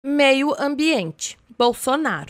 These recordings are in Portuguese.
Meio ambiente.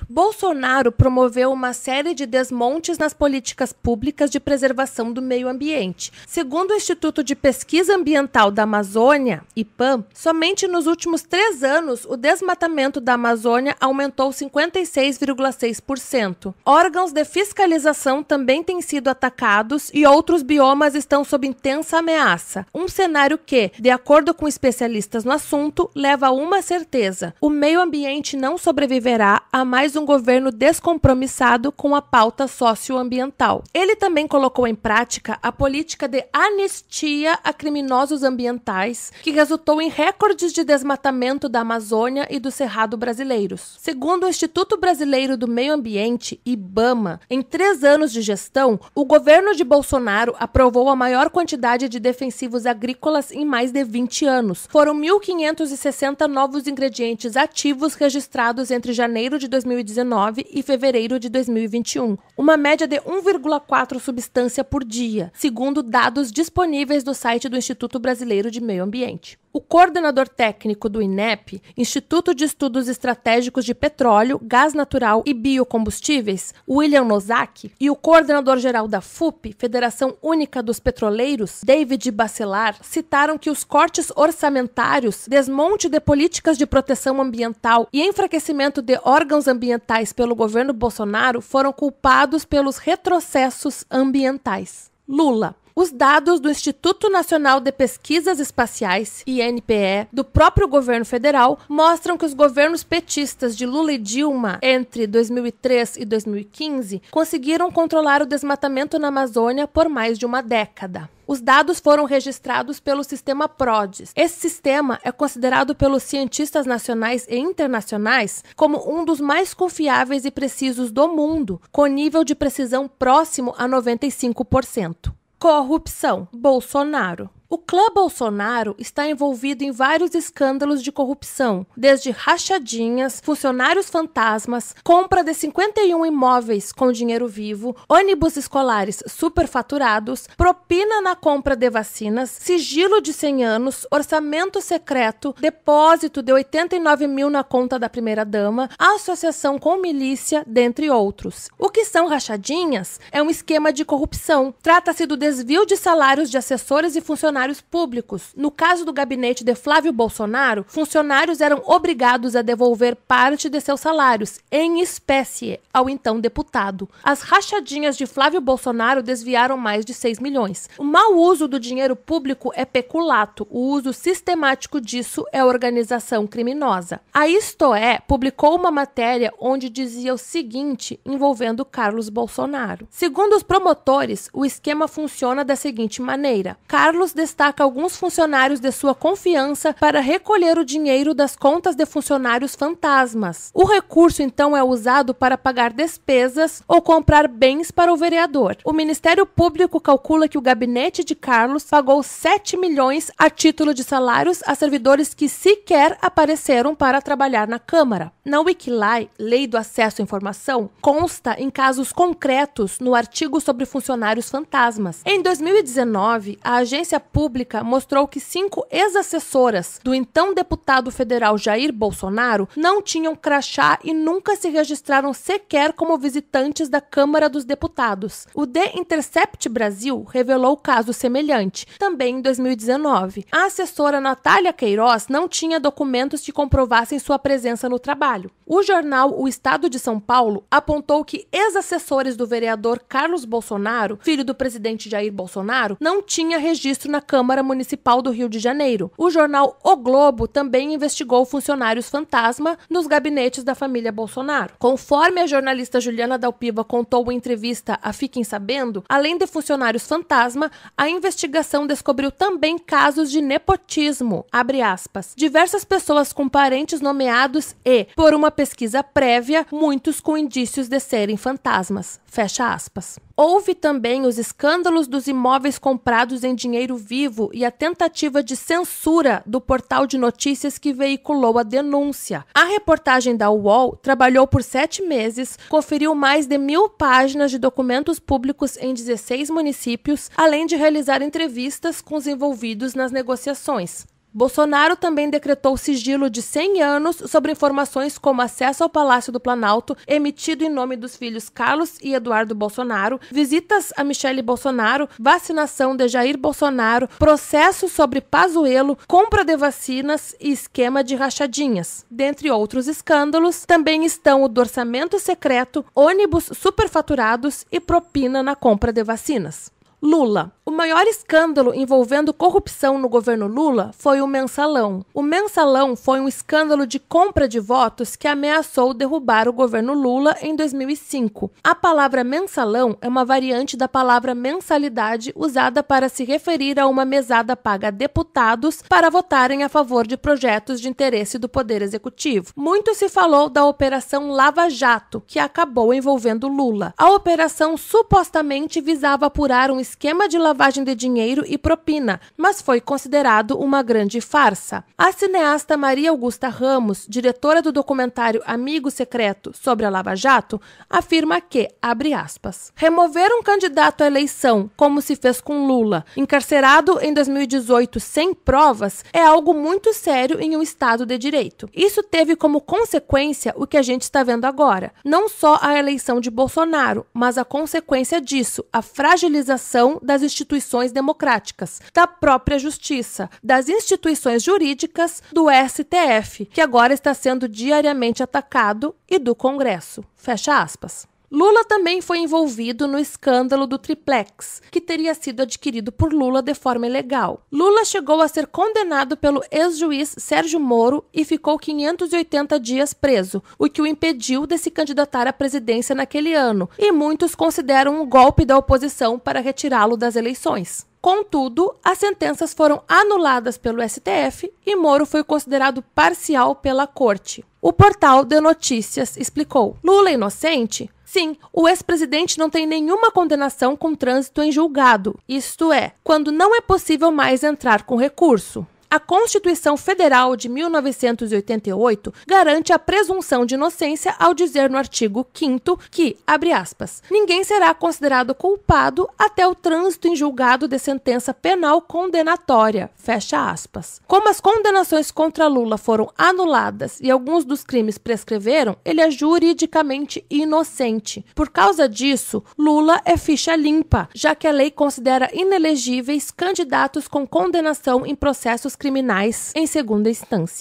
Bolsonaro promoveu uma série de desmontes nas políticas públicas de preservação do meio ambiente. Segundo o Instituto de Pesquisa Ambiental da Amazônia, IPAM, somente nos últimos 3 anos o desmatamento da Amazônia aumentou 56,6%. Órgãos de fiscalização também têm sido atacados e outros biomas estão sob intensa ameaça. Um cenário que, de acordo com especialistas no assunto, leva a uma certeza: o meio ambiente não sobreviverá a mais um governo descompromissado com a pauta socioambiental. Ele também colocou em prática a política de anistia a criminosos ambientais, que resultou em recordes de desmatamento da Amazônia e do Cerrado brasileiros. Segundo o Instituto Brasileiro do Meio Ambiente, IBAMA, em 3 anos de gestão, o governo de Bolsonaro aprovou a maior quantidade de defensivos agrícolas em mais de 20 anos. Foram 1.560 novos ingredientes ativos registrados entre janeiro de 2019 e fevereiro de 2021, uma média de 1,4 substância por dia, segundo dados disponíveis do site do Instituto Brasileiro de Meio Ambiente. O coordenador técnico do INEP, Instituto de Estudos Estratégicos de Petróleo, Gás Natural e Biocombustíveis, William Nozaki, e o coordenador-geral da FUP, Federação Única dos Petroleiros, David Bacelar, citaram que os cortes orçamentários, desmonte de políticas de proteção ambiental e enfraquecimento de órgãos ambientais pelo governo Bolsonaro foram culpados pelos retrocessos ambientais. Lula. Os dados do Instituto Nacional de Pesquisas Espaciais, INPE, do próprio governo federal, mostram que os governos petistas de Lula e Dilma, entre 2003 e 2015, conseguiram controlar o desmatamento na Amazônia por mais de uma década. Os dados foram registrados pelo sistema PRODES. Esse sistema é considerado pelos cientistas nacionais e internacionais como um dos mais confiáveis e precisos do mundo, com nível de precisão próximo a 95%. Corrupção. Bolsonaro. O clã Bolsonaro está envolvido em vários escândalos de corrupção, desde rachadinhas, funcionários fantasmas, compra de 51 imóveis com dinheiro vivo, ônibus escolares superfaturados, propina na compra de vacinas, sigilo de 100 anos, orçamento secreto, depósito de 89 mil na conta da primeira-dama, associação com milícia, dentre outros. O que são rachadinhas? É um esquema de corrupção. Trata-se do desvio de salários de assessores e funcionários públicos. No caso do gabinete de Flávio Bolsonaro, funcionários eram obrigados a devolver parte de seus salários, em espécie, ao então deputado. As rachadinhas de Flávio Bolsonaro desviaram mais de 6 milhões. O mau uso do dinheiro público é peculato. O uso sistemático disso é organização criminosa. A Isto É publicou uma matéria onde dizia o seguinte, envolvendo Carlos Bolsonaro. Segundo os promotores, o esquema funciona da seguinte maneira: Carlos destaca alguns funcionários de sua confiança para recolher o dinheiro das contas de funcionários fantasmas. O recurso, então, é usado para pagar despesas ou comprar bens para o vereador. O Ministério Público calcula que o gabinete de Carlos pagou 7 milhões a título de salários a servidores que sequer apareceram para trabalhar na Câmara. Na Wikilai, Lei do Acesso à Informação, consta em casos concretos no artigo sobre funcionários fantasmas. Em 2019, a agência pública mostrou que 5 ex-assessoras do então deputado federal Jair Bolsonaro não tinham crachá e nunca se registraram sequer como visitantes da Câmara dos Deputados. O The Intercept Brasil revelou caso semelhante, também em 2019. A assessora Natália Queiroz não tinha documentos que comprovassem sua presença no trabalho. O jornal O Estado de São Paulo apontou que ex-assessores do vereador Carlos Bolsonaro, filho do presidente Jair Bolsonaro, não tinha registro na Câmara Municipal do Rio de Janeiro. O jornal O Globo também investigou funcionários fantasma nos gabinetes da família Bolsonaro. Conforme a jornalista Juliana Dalpiva contou em entrevista a Fiquem Sabendo, além de funcionários fantasma, a investigação descobriu também casos de nepotismo, abre aspas, diversas pessoas com parentes nomeados e, por uma pesquisa prévia, muitos com indícios de serem fantasmas, fecha aspas. Houve também os escândalos dos imóveis comprados em dinheiro vivo e a tentativa de censura do portal de notícias que veiculou a denúncia. A reportagem da UOL trabalhou por 7 meses, conferiu mais de 1.000 páginas de documentos públicos em 16 municípios, além de realizar entrevistas com os envolvidos nas negociações. Bolsonaro também decretou sigilo de 100 anos sobre informações como acesso ao Palácio do Planalto, emitido em nome dos filhos Carlos e Eduardo Bolsonaro, visitas a Michele Bolsonaro, vacinação de Jair Bolsonaro, processo sobre Pazuello, compra de vacinas e esquema de rachadinhas. Dentre outros escândalos, também estão o do orçamento secreto, ônibus superfaturados e propina na compra de vacinas. Lula. O maior escândalo envolvendo corrupção no governo Lula foi o Mensalão. O Mensalão foi um escândalo de compra de votos que ameaçou derrubar o governo Lula em 2005. A palavra mensalão é uma variante da palavra mensalidade usada para se referir a uma mesada paga a deputados para votarem a favor de projetos de interesse do Poder Executivo. Muito se falou da Operação Lava Jato, que acabou envolvendo Lula. A operação supostamente visava apurar um esquema de lavagem de dinheiro e propina, mas foi considerado uma grande farsa. A cineasta Maria Augusta Ramos, diretora do documentário Amigo Secreto sobre a Lava Jato, afirma que, abre aspas, remover um candidato à eleição, como se fez com Lula, encarcerado em 2018 sem provas, é algo muito sério em um Estado de Direito. Isso teve como consequência o que a gente está vendo agora. Não só a eleição de Bolsonaro, mas a consequência disso, a fragilização das instituições democráticas, da própria justiça, das instituições jurídicas, do STF, que agora está sendo diariamente atacado, e do Congresso. Fecha aspas. Lula também foi envolvido no escândalo do triplex, que teria sido adquirido por Lula de forma ilegal. Lula chegou a ser condenado pelo ex-juiz Sérgio Moro e ficou 580 dias preso, o que o impediu de se candidatar à presidência naquele ano, e muitos consideram um golpe da oposição para retirá-lo das eleições. Contudo, as sentenças foram anuladas pelo STF e Moro foi considerado parcial pela corte. O portal de notícias explicou: Lula é inocente? Sim, o ex-presidente não tem nenhuma condenação com trânsito em julgado, isto é, quando não é possível mais entrar com recurso. A Constituição Federal de 1988 garante a presunção de inocência ao dizer no artigo 5º que, abre aspas, ninguém será considerado culpado até o trânsito em julgado de sentença penal condenatória, fecha aspas. Como as condenações contra Lula foram anuladas e alguns dos crimes prescreveram, ele é juridicamente inocente. Por causa disso, Lula é ficha limpa, já que a lei considera inelegíveis candidatos com condenação em processos criminais em segunda instância.